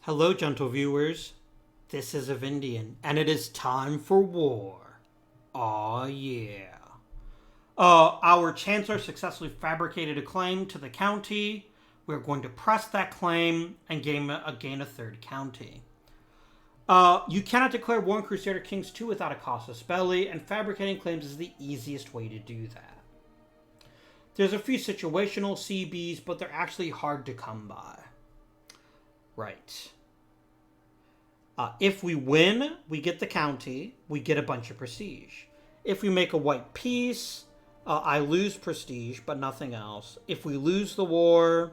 Hello, gentle viewers. This is Avindian, and it is time for war. Aw, yeah. Our Chancellor successfully fabricated a claim to the county. We're going to press that claim and gain a third county. You cannot declare war on Crusader Kings 2 without a casus belli, and fabricating claims is the easiest way to do that. There's a few situational CBs, but they're actually hard to come by. Right. If we win, we get the county. We get a bunch of prestige. If we make a white peace, I lose prestige, but nothing else. If we lose the war,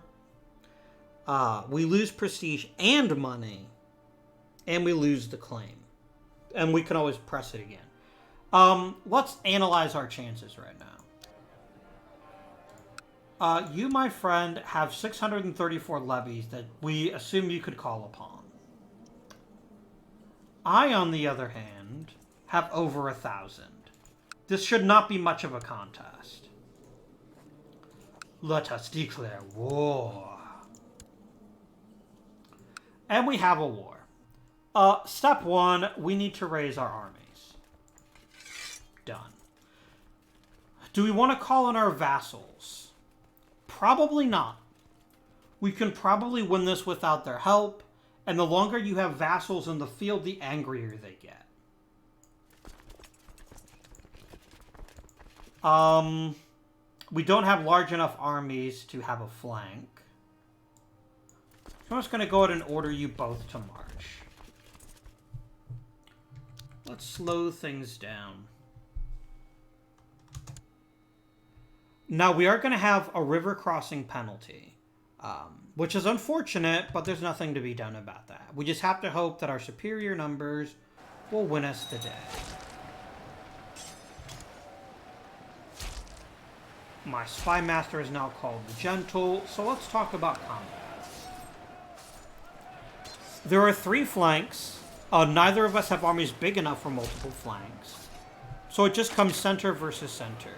we lose prestige and money. And we lose the claim. And we can always press it again. Let's analyze our chances right now. You, my friend, have 634 levies that we assume you could call upon. I, on the other hand, have over 1,000. This should not be much of a contest. Let us declare war. And we have a war. Step 1, we need to raise our armies. Done. Do we want to call on our vassals? Probably not. We can probably win this without their help, and the longer you have vassals in the field, the angrier they get. We don't have large enough armies to have a flank. So I'm just going to go ahead and order you both to march. Let's slow things down. Now, we are going to have a river crossing penalty, which is unfortunate, but there's nothing to be done about that. We just have to hope that our superior numbers will win us the day. My spy master is now called the Gentle, so let's talk about combat. There are 3 flanks. Neither of us have armies big enough for multiple flanks. So it just comes center versus center.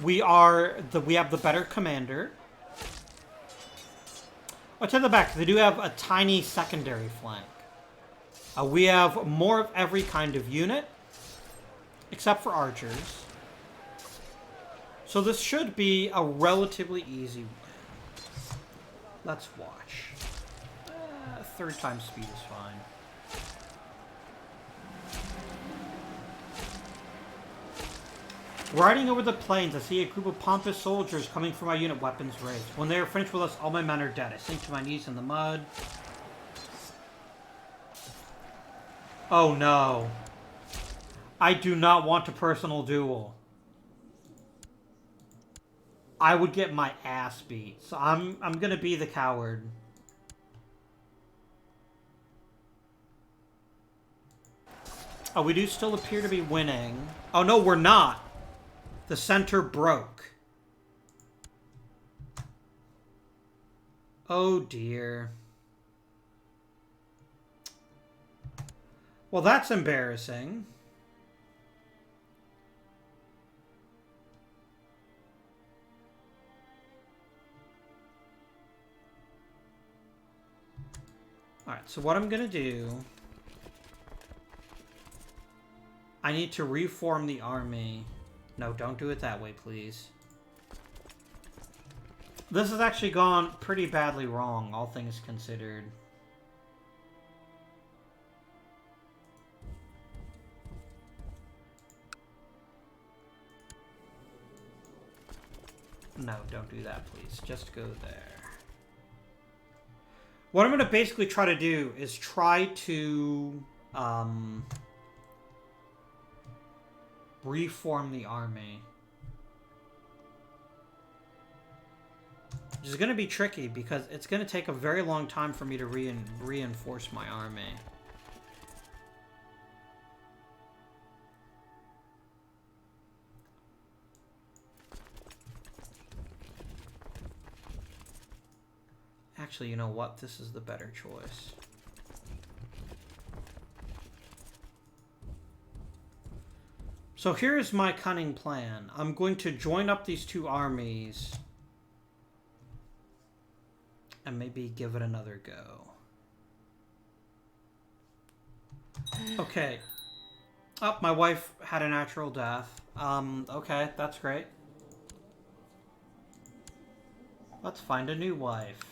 We have the better commander. Oh, to the back, they do have a tiny secondary flank. We have more of every kind of unit, except for archers. So this should be a relatively easy win. Let's watch. Third time speed is fine. Riding over the plains, I see a group of pompous soldiers coming for my unit, weapons raised. When they are finished with us, all my men are dead. I sink to my knees in the mud. Oh no. I do not want a personal duel. I would get my ass beat. So I'm gonna be the coward. Oh, we do still appear to be winning. Oh no, we're not. The center broke. Oh dear. Well, that's embarrassing. Alright, so what I'm gonna do... I need to reform the army. No, don't do it that way, please. This has actually gone pretty badly wrong, all things considered. No, don't do that, please. Just go there. What I'm going to basically try to do is try to... reform the army. Which is going to be tricky because it's going to take a very long time for me to reinforce my army. Actually, you know what? This is the better choice. So here's my cunning plan. I'm going to join up these 2 armies and maybe give it another go. Okay. Oh, my wife had a natural death. Okay, that's great. Let's find a new wife.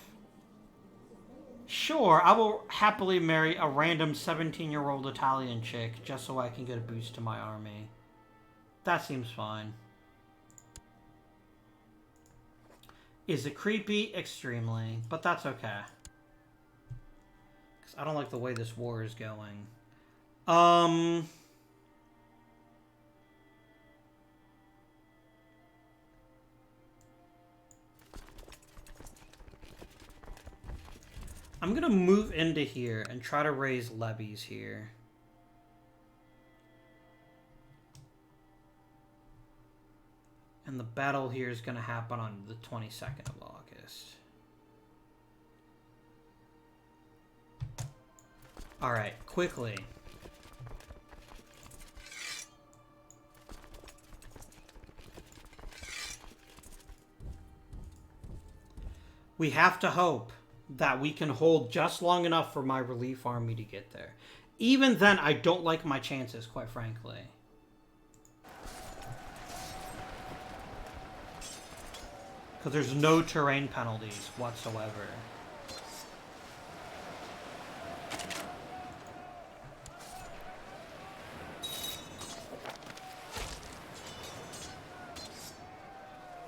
Sure, I will happily marry a random 17-year-old Italian chick just so I can get a boost to my army. That seems fine. Is it creepy? Extremely. But that's okay. Because I don't like the way this war is going. I'm going to move into here and try to raise levies here. And the battle here is going to happen on the 22nd of August. Alright, quickly. We have to hope that we can hold just long enough for my relief army to get there. Even then, I don't like my chances, quite frankly. Because there's no terrain penalties whatsoever.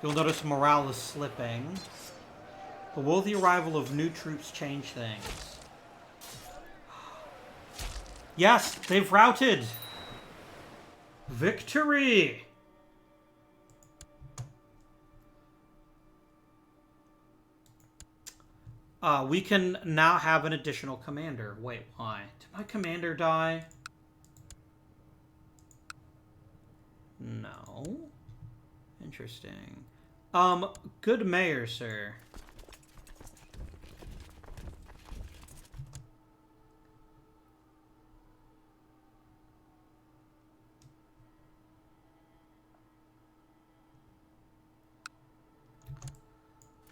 You'll notice morale is slipping. But will the arrival of new troops change things? Yes, they've routed! Victory! We can now have an additional commander. Wait, why? Did my commander die? No. Interesting. Good mayor, sir.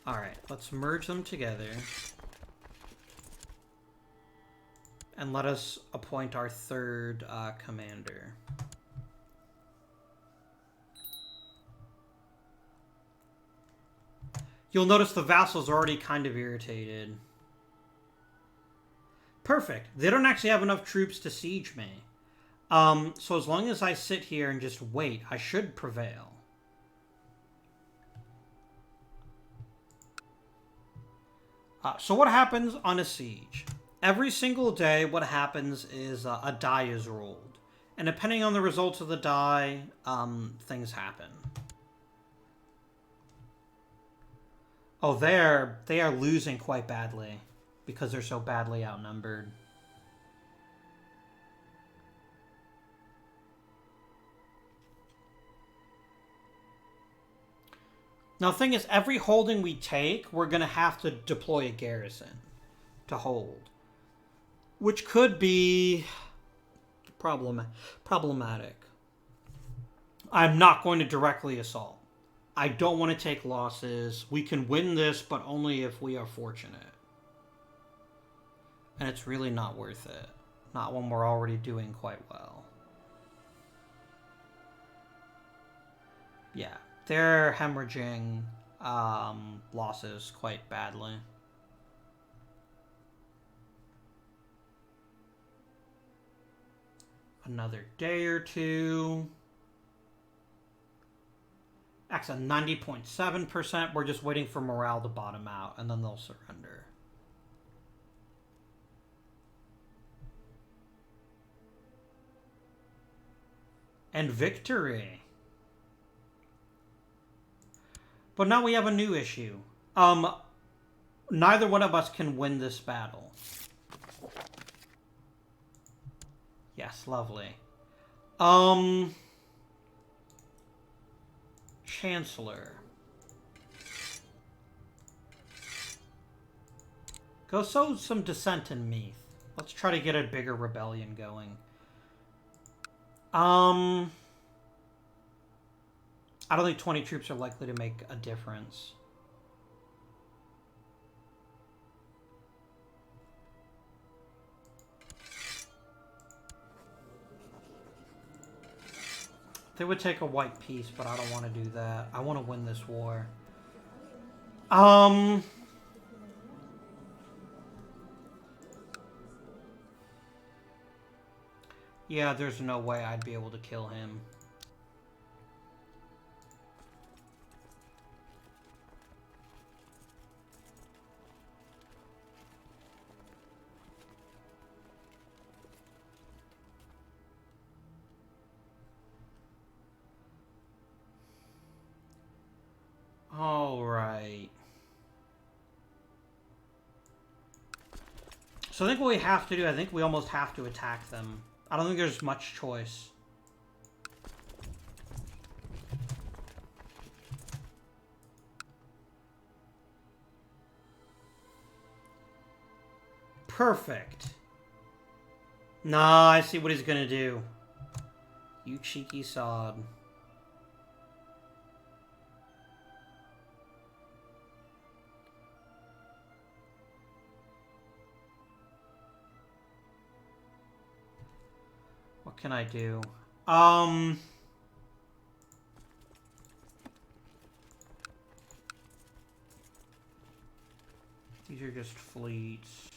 Alright, let's merge them together. And let us appoint our third commander. You'll notice the vassals are already kind of irritated. Perfect. They don't actually have enough troops to siege me. So as long as I sit here and just wait, I should prevail. So what happens on a siege? Every single day, what happens is a die is rolled. And depending on the results of the die, things happen. Oh, they are losing quite badly because they're so badly outnumbered. Now, the thing is, every holding we take, we're going to have to deploy a garrison to hold. Which could be problematic. I'm not going to directly assault. I don't want to take losses. We can win this, but only if we are fortunate. And it's really not worth it. Not when we're already doing quite well. Yeah. They're hemorrhaging losses quite badly. Another day or two. Actually, 90.7%. We're just waiting for morale to bottom out, and then they'll surrender. And victory. But now we have a new issue. Neither one of us can win this battle. Yes, lovely. Chancellor. Go sow some dissent in Meath. Let's try to get a bigger rebellion going. I don't think 20 troops are likely to make a difference. They would take a white piece, but I don't want to do that. I want to win this war. Yeah, there's no way I'd be able to kill him. All right. So I think what we have to do, I think we almost have to attack them. I don't think there's much choice. Perfect. Nah, I see what he's gonna do. You cheeky sod. What can I do? These are just fleets.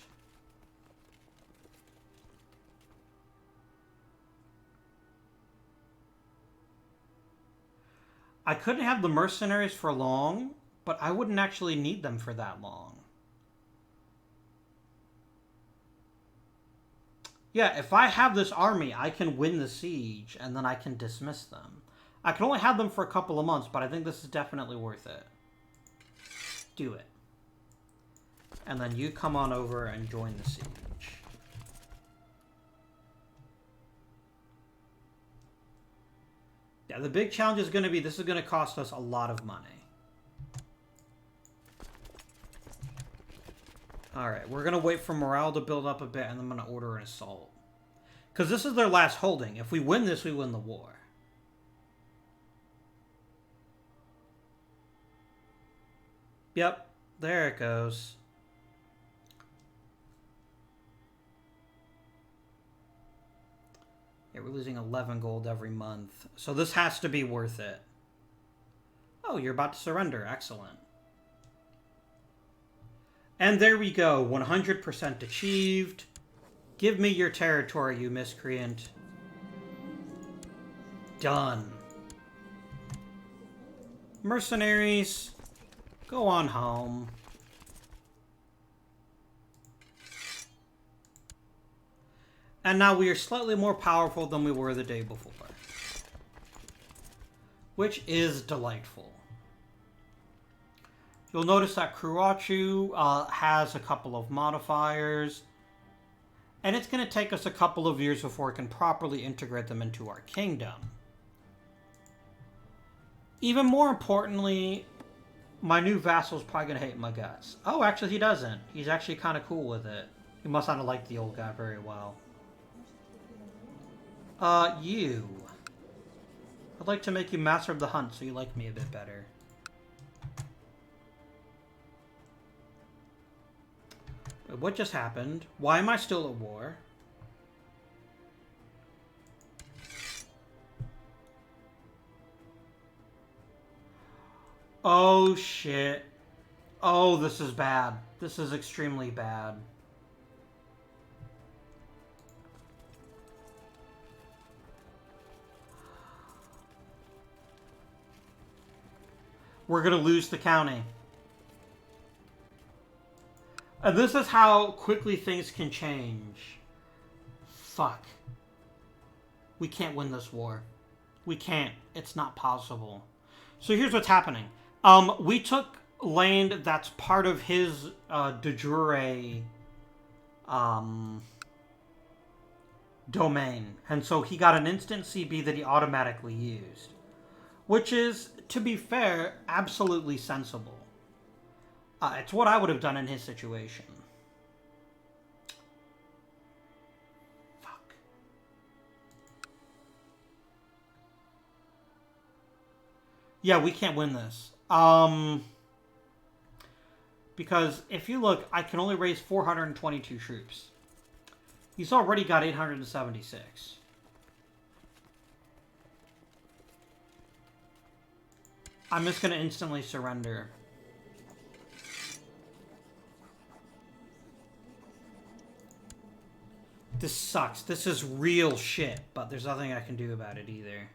I couldn't have the mercenaries for long, but I wouldn't actually need them for that long. Yeah, if I have this army, I can win the siege, and then I can dismiss them. I can only have them for a couple of months, but I think this is definitely worth it. Do it. And then you come on over and join the siege. Yeah, the big challenge is going to be, this is going to cost us a lot of money. Alright, we're going to wait for morale to build up a bit, and I'm going to order an assault. Because this is their last holding. If we win this, we win the war. Yep, there it goes. Yeah, we're losing 11 gold every month. So this has to be worth it. Oh, you're about to surrender. Excellent. And there we go. 100% achieved. Give me your territory, you miscreant. Done. Mercenaries, go on home. And now we are slightly more powerful than we were the day before. Which is delightful. You'll notice that Kurachu has a couple of modifiers. And it's going to take us a couple of years before we can properly integrate them into our kingdom. Even more importantly, my new vassal's probably going to hate my guts. Oh, actually he doesn't. He's actually kind of cool with it. He must not have liked the old guy very well. You. I'd like to make you master of the hunt so you like me a bit better. Wait, what just happened? Why am I still at war? Oh, shit. Oh, this is bad. This is extremely bad. We're gonna lose the county. And this is how quickly things can change. Fuck. We can't win this war. We can't. It's not possible. So here's what's happening. We took land that's part of his de jure domain. And so he got an instant CB that he automatically used. Which is, to be fair, absolutely sensible. It's what I would have done in his situation. Fuck. Yeah, we can't win this. Because if you look, I can only raise 422 troops. He's already got 876. I'm just gonna instantly surrender. This sucks. This is real shit, but there's nothing I can do about it either.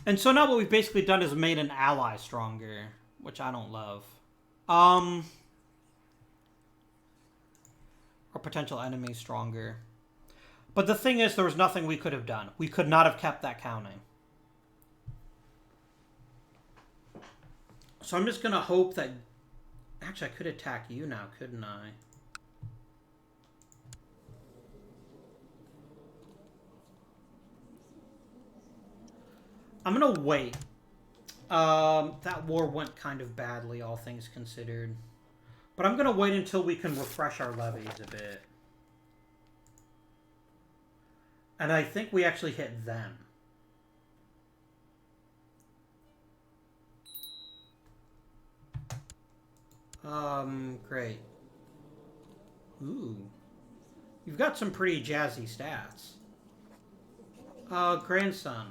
And so now what we've basically done is made an ally stronger, which I don't love. Or potential enemy stronger. But the thing is, there was nothing we could have done. We could not have kept that counting. So I'm just going to hope that... Actually, I could attack you now, couldn't I? I'm going to wait. That war went kind of badly, all things considered. But I'm going to wait until we can refresh our levies a bit. And I think we actually hit them. Great. Ooh. You've got some pretty jazzy stats. Grandson.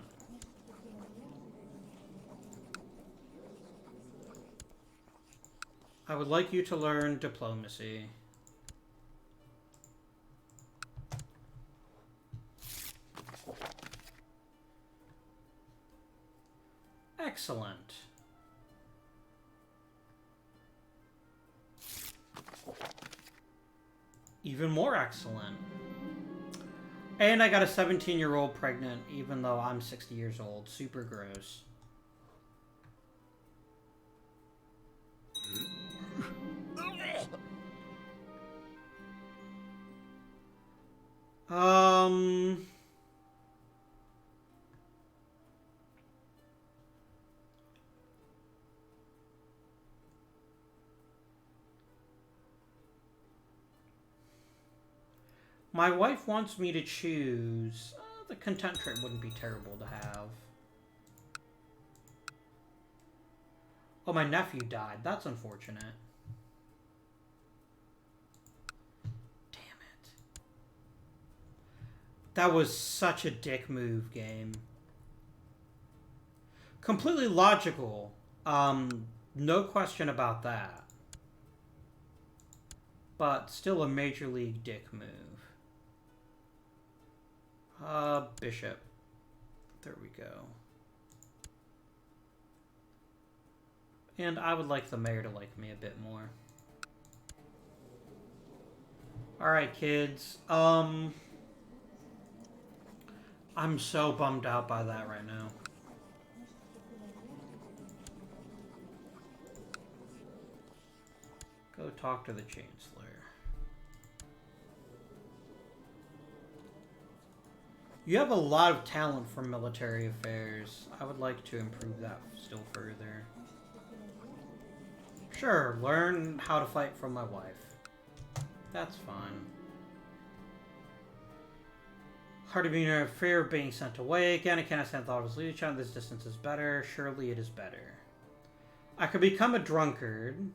I would like you to learn diplomacy. Excellent. Even more excellent. And I got a 17-year-old pregnant, even though I'm 60 years old. Super gross. My wife wants me to choose. The content trait wouldn't be terrible to have. Oh, my nephew died. That's unfortunate. Damn it. That was such a dick move, game. Completely logical. No question about that. But still a major league dick move. Bishop. There we go. And I would like the mayor to like me a bit more. Alright, kids. I'm so bummed out by that right now. Go talk to the Chancellor. You have a lot of talent for military affairs. I would like to improve that still further. Sure, learn how to fight from my wife. That's fine. Hard to be in fear of being sent away again. I cannot stand the thought of his leadership. This distance is better. Surely it is better. I could become a drunkard.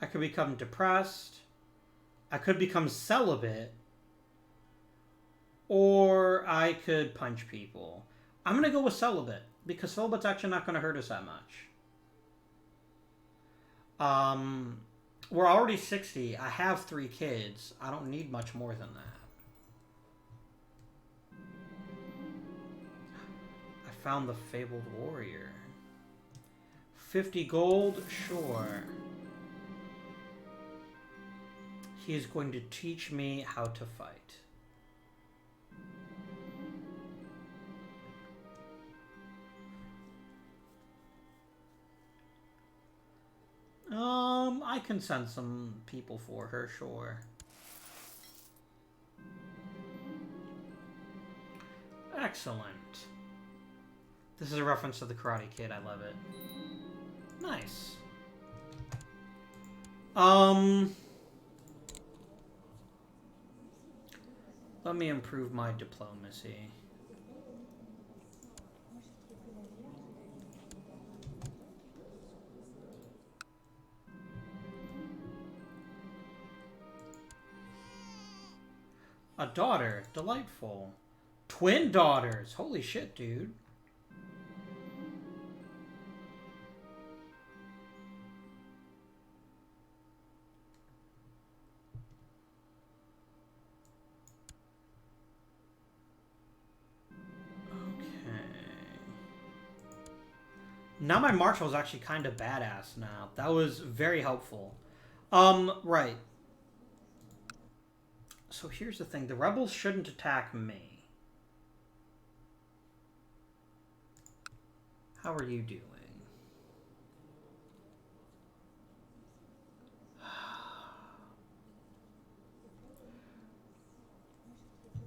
I could become depressed. I could become celibate. Or I could punch people. I'm going to go with celibate, because celibate's actually not going to hurt us that much. We're already 60. I have 3 kids. I don't need much more than that. I found the fabled warrior. 50 gold? Sure. He is going to teach me how to fight. I can send some people for her, sure. Excellent. This is a reference to the Karate Kid. I love it. Nice. Let me improve my diplomacy. A daughter. Delightful. Twin daughters. Holy shit, dude. Now my marshal is actually kind of badass now. That was very helpful. Right. So here's the thing. The rebels shouldn't attack me. How are you doing?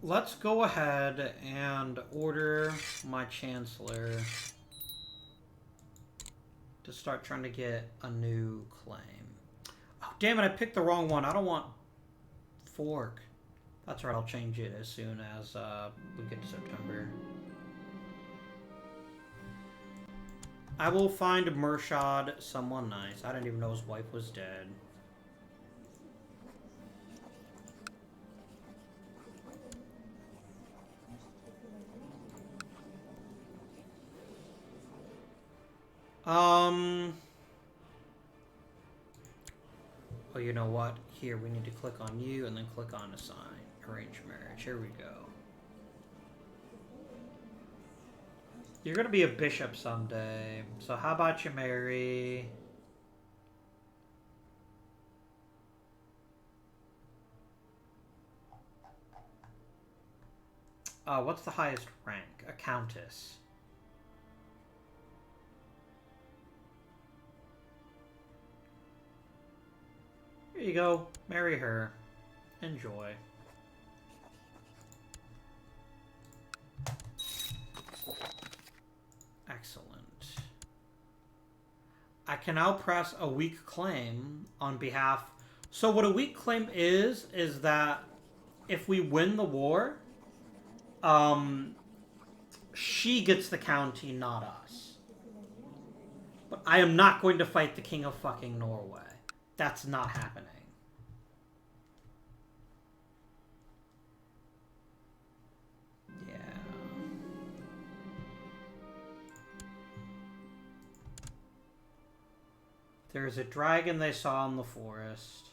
Let's go ahead and order my chancellor to start trying to get a new claim. Oh, damn it, I picked the wrong one. I don't want fork. That's right, I'll change it as soon as we get to September. I will find Murshad someone nice. I didn't even know his wife was dead. Oh, you know what? Here, we need to click on you and then click on assign. Arrange marriage. Here we go. You're gonna be a bishop someday. So how about you marry... what's the highest rank? A countess. Here you go. Marry her. Enjoy. Excellent. I can now press a weak claim on behalf... So what a weak claim is that if we win the war, she gets the county, not us. But I am not going to fight the King of fucking Norway. That's not happening. Yeah. There's a dragon they saw in the forest.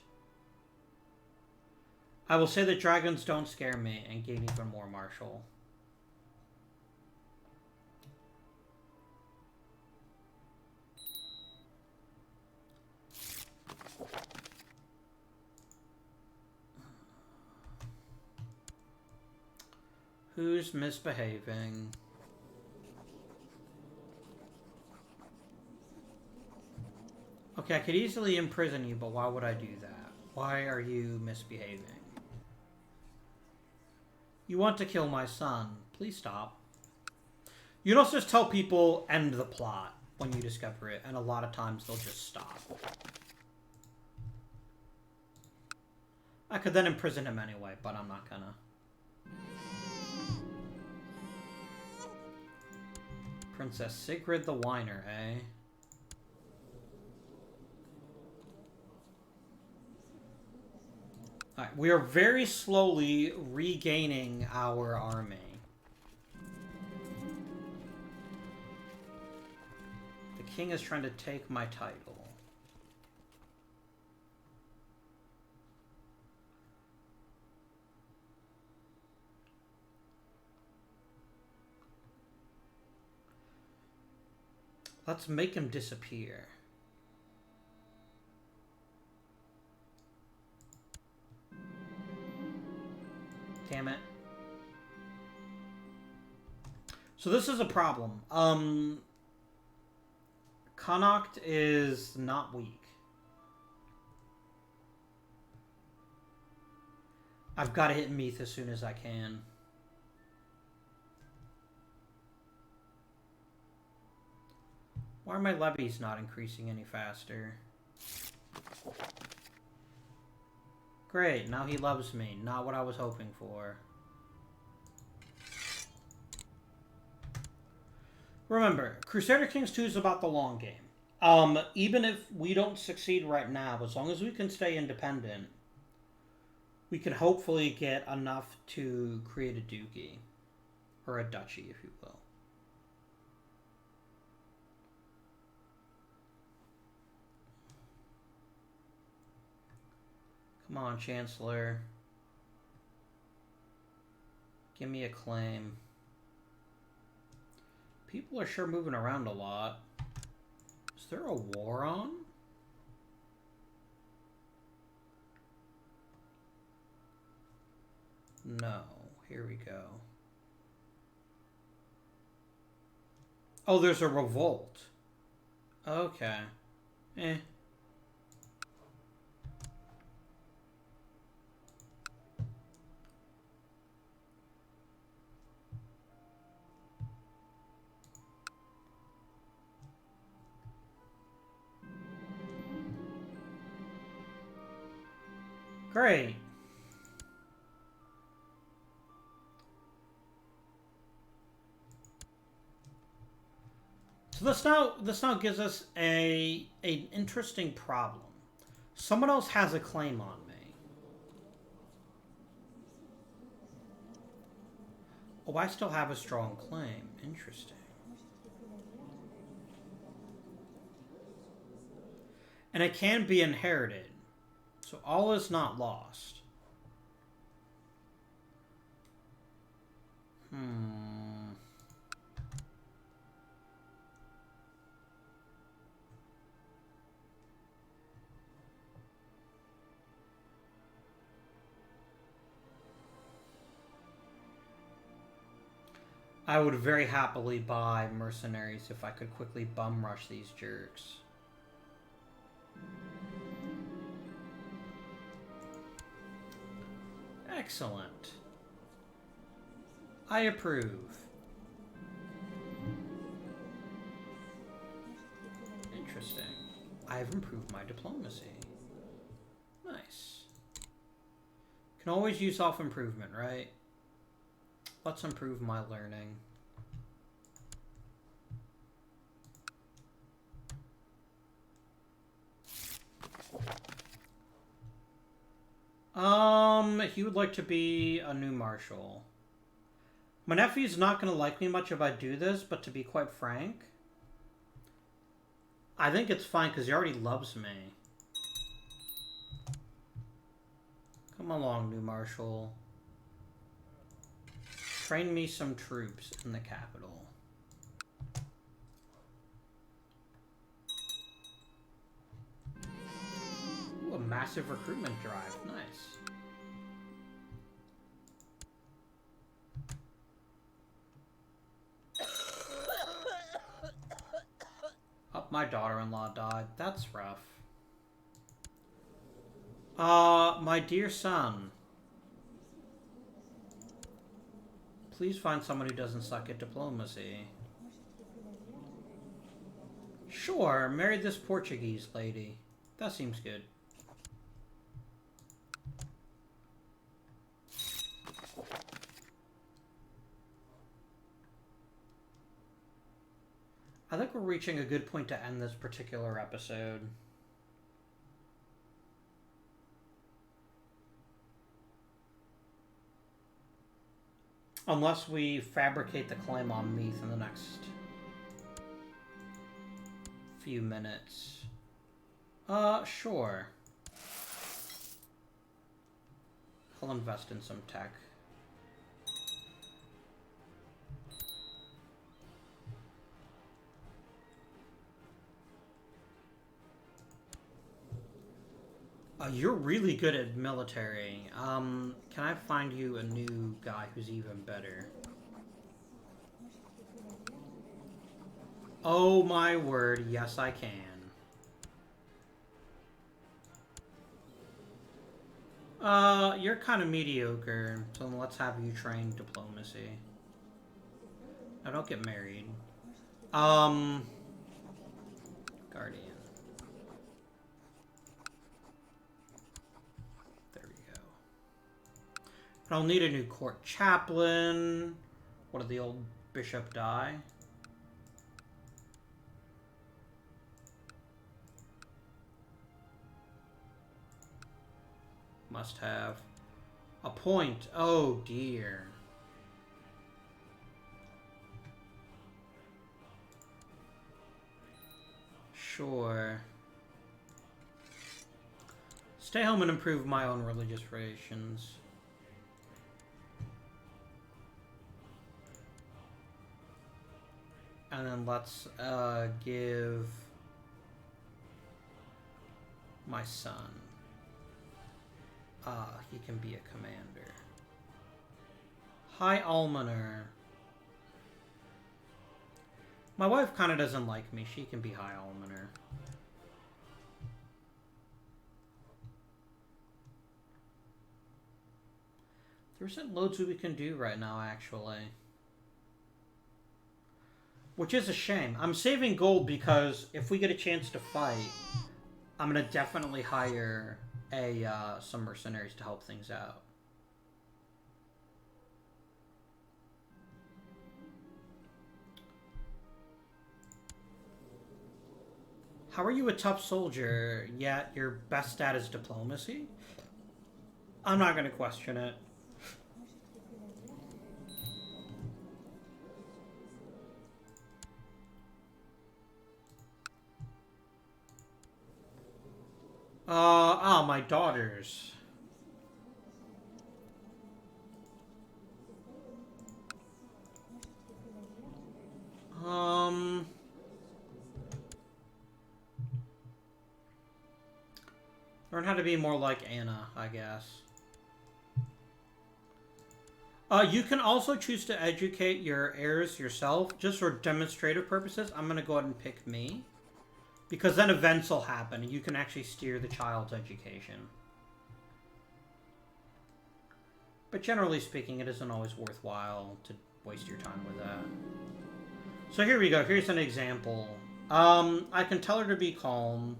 I will say that dragons don't scare me and gain even more martial. Who's misbehaving? Okay, I could easily imprison you, but why would I do that? Why are you misbehaving? You want to kill my son. Please stop. You don't just tell people end the plot when you discover it, and a lot of times they'll just stop. I could then imprison him anyway, but I'm not gonna. Princess Sigrid the Whiner, eh? Alright, we are very slowly regaining our army. The king is trying to take my title. Let's make him disappear. Damn it. So this is a problem. Connacht is not weak. I've got to hit Meath as soon as I can. Why are my levies not increasing any faster? Great, now he loves me. Not what I was hoping for. Remember, Crusader Kings 2 is about the long game. Even if we don't succeed right now, as long as we can stay independent, we can hopefully get enough to create a duchy. Or a duchy, if you will. Come on, Chancellor. Give me a claim. People are sure moving around a lot. Is there a war on? No. Here we go. Oh, there's a revolt. Okay. Eh. Great. So this now gives us an interesting problem. Someone else has a claim on me. Oh, I still have a strong claim. Interesting. And it can be inherited. So all is not lost. I would very happily buy mercenaries if I could quickly bum rush these jerks. Excellent. I approve. Interesting. I've improved my diplomacy. Nice. Can always use self-improvement, right? Let's improve my learning. He would like to be a new marshal. My nephew's not going to like me much if I do this, but to be quite frank, I think it's fine because he already loves me. Come along, new marshal. Train me some troops in the capital. Ooh, a massive recruitment drive. Nice. Oh, my daughter-in-law died. That's rough. My dear son. Please find someone who doesn't suck at diplomacy. Sure, marry this Portuguese lady. That seems good. I think we're reaching a good point to end this particular episode. Unless we fabricate the claim on Meath in the next few minutes. Sure. I'll invest in some tech. You're really good at military. Can I find you a new guy who's even better? Oh my word, yes I can. You're kind of mediocre, so let's have you train diplomacy. Now don't get married. Guardian. I'll need a new court chaplain. What did the old bishop die? Must have. A point. Oh, dear. Sure. Stay home and improve my own religious relations. And then let's give my son. He can be a commander. Hi, Almoner. My wife kind of doesn't like me. She can be High Almoner. 3% loads what we can do right now, actually. Which is a shame. I'm saving gold because if we get a chance to fight, I'm going to definitely hire some mercenaries to help things out. How are you a tough soldier, yet your best stat is diplomacy? I'm not going to question it. My daughters. Learn how to be more like Anna, I guess. You can also choose to educate your heirs yourself, just for demonstrative purposes. I'm going to go ahead and pick me. Because then events will happen, and you can actually steer the child's education. But generally speaking, it isn't always worthwhile to waste your time with that. So here we go. Here's an example. I can tell her to be calm.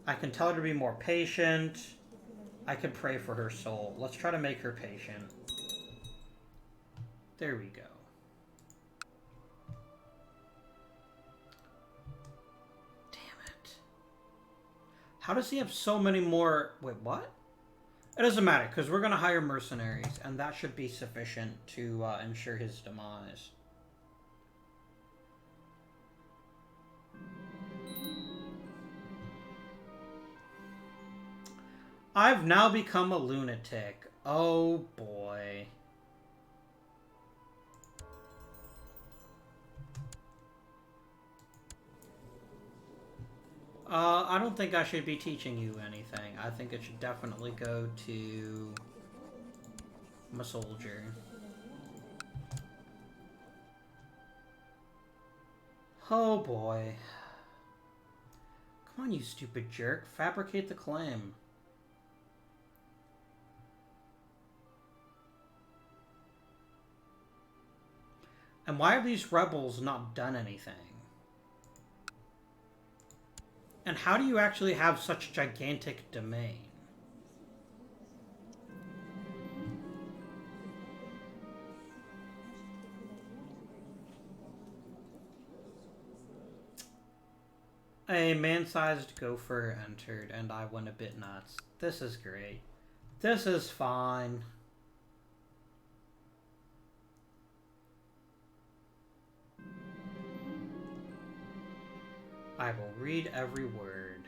I can tell her to be more patient. I can pray for her soul. Let's try to make her patient. There we go. How does he have so many more... Wait, what? It doesn't matter, because we're going to hire mercenaries, and that should be sufficient to ensure his demise. I've now become a lunatic. Oh, boy. I don't think I should be teaching you anything. I think it should definitely go to my soldier. Oh boy. Come on, you stupid jerk. Fabricate the claim. And why have these rebels not done anything? And how do you actually have such gigantic domain? A man-sized gopher entered, and I went a bit nuts. This is great. This is fine. I will read every word.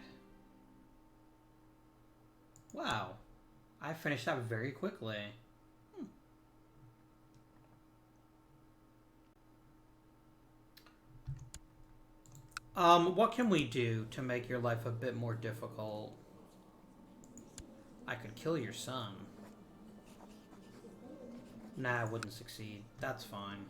Wow. I finished that very quickly. What can we do to make your life a bit more difficult? I could kill your son. Nah, I wouldn't succeed. That's fine.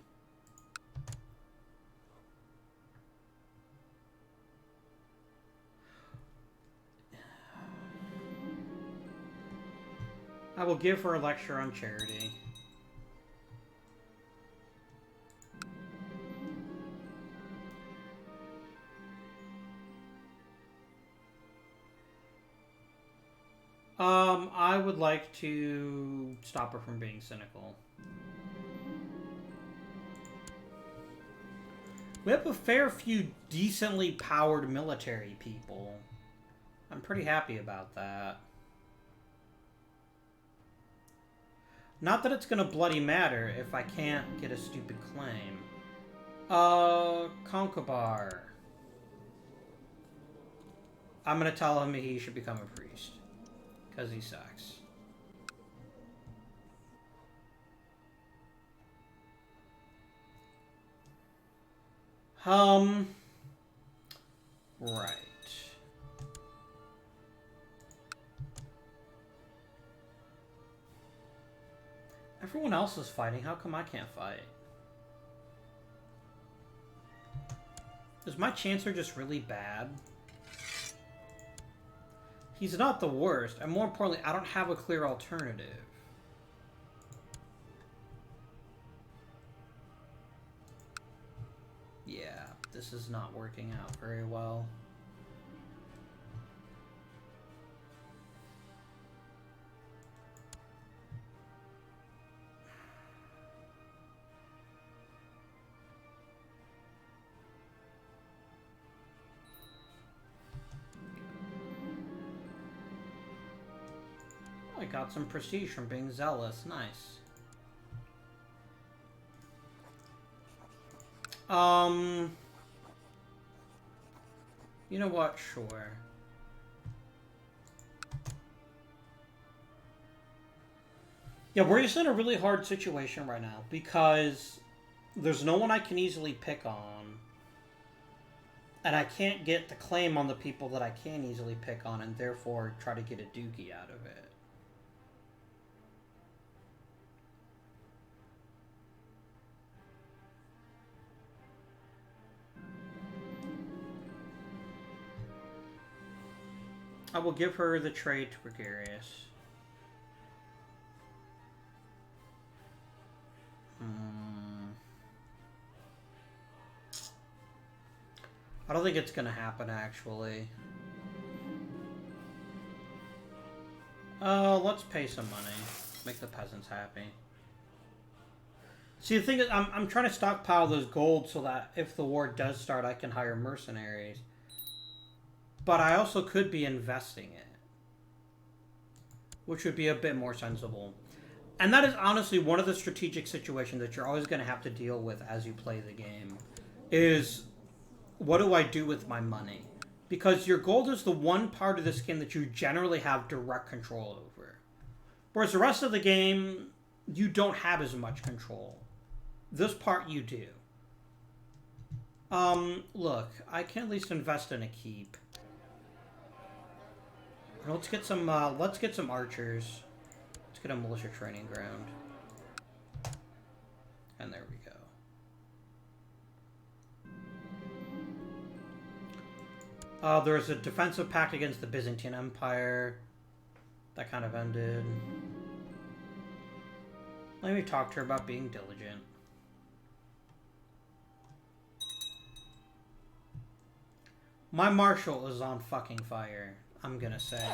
I will give her a lecture on charity. I would like to stop her from being cynical. We have a fair few decently powered military people. I'm pretty happy about that. Not that it's gonna bloody matter if I can't get a stupid claim. Concobar. I'm gonna tell him he should become a priest. Because he sucks. Right. Everyone else is fighting. How come I can't fight? Is my Chancellor just really bad? He's not the worst, and more importantly, I don't have a clear alternative. Yeah, this is not working out very well. I got some prestige from being zealous. Nice. You know what? Sure. Yeah, we're just in a really hard situation right now because there's no one I can easily pick on. And I can't get the claim on the people that I can easily pick on and therefore try to get a dookie out of it. I will give her the trade to Gregarious. I don't think it's gonna happen, actually. Let's pay some money. Make the peasants happy. See, the thing is, I'm trying to stockpile those gold so that if the war does start, I can hire mercenaries. But I also could be investing it, which would be a bit more sensible. And that is honestly one of the strategic situations that you're always going to have to deal with as you play the game, is what do I do with my money? Because your gold is the one part of this game that you generally have direct control over. Whereas the rest of the game, you don't have as much control. This part you do. Look, I can at least invest in a keep. Let's get some archers. Let's get a militia training ground. And there we go. There's a defensive pact against the Byzantine Empire. That kind of ended. Let me talk to her about being diligent. My marshal is on fucking fire, I'm gonna say.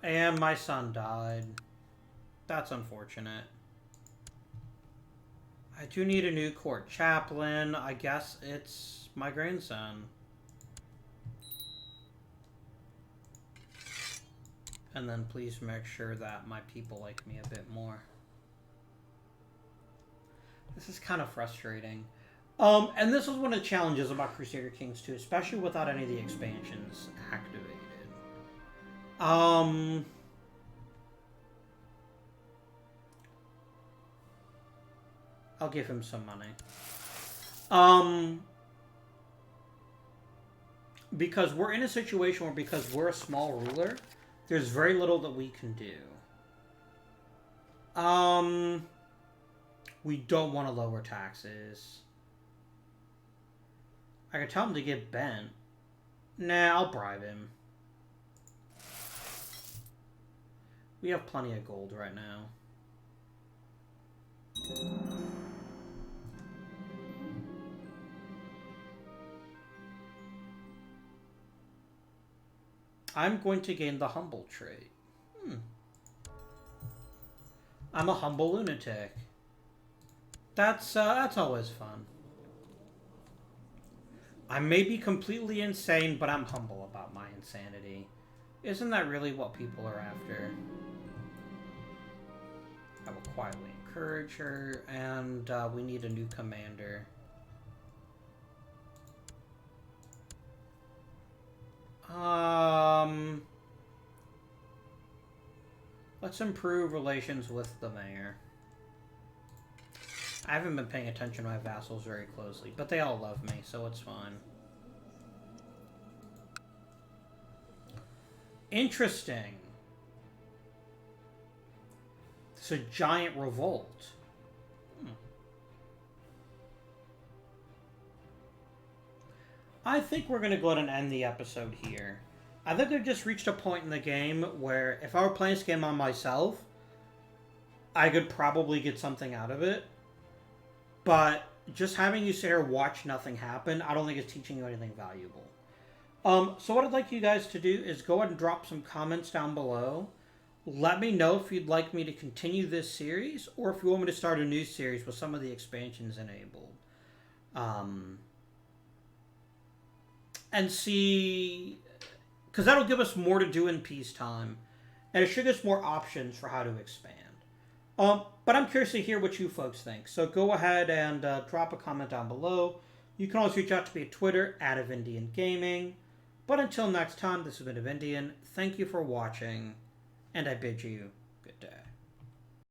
And my son died. That's unfortunate. I do need a new court chaplain. I guess it's my grandson. And then please make sure that my people like me a bit more. This is kind of frustrating. And this is one of the challenges about Crusader Kings 2, especially without any of the expansions activated. I'll give him some money. Because we're in a situation where, because we're a small ruler, there's very little that we can do. We don't want to lower taxes. I could tell him to get bent. Nah, I'll bribe him. We have plenty of gold right now. I'm going to gain the humble trait. I'm a humble lunatic. That's always fun. I may be completely insane, but I'm humble about my insanity. Isn't that really what people are after? I will quietly encourage her, and we need a new commander. Let's improve relations with the mayor. I haven't been paying attention to my vassals very closely, but they all love me, so it's fine. Interesting. It's a giant revolt. I think we're going to go ahead and end the episode here. I think I've just reached a point in the game where if I were playing this game on myself, I could probably get something out of it. But just having you sit here watch nothing happen, I don't think it's teaching you anything valuable. So what I'd like you guys to do is go ahead and drop some comments down below. Let me know if you'd like me to continue this series, or if you want me to start a new series with some of the expansions enabled. And see... because that'll give us more to do in peacetime, and it should give us more options for how to expand. But I'm curious to hear what you folks think, so go ahead and drop a comment down below. You can always reach out to me at Twitter, @Avindian But until next time, this has been Avindian. Thank you for watching, and I bid you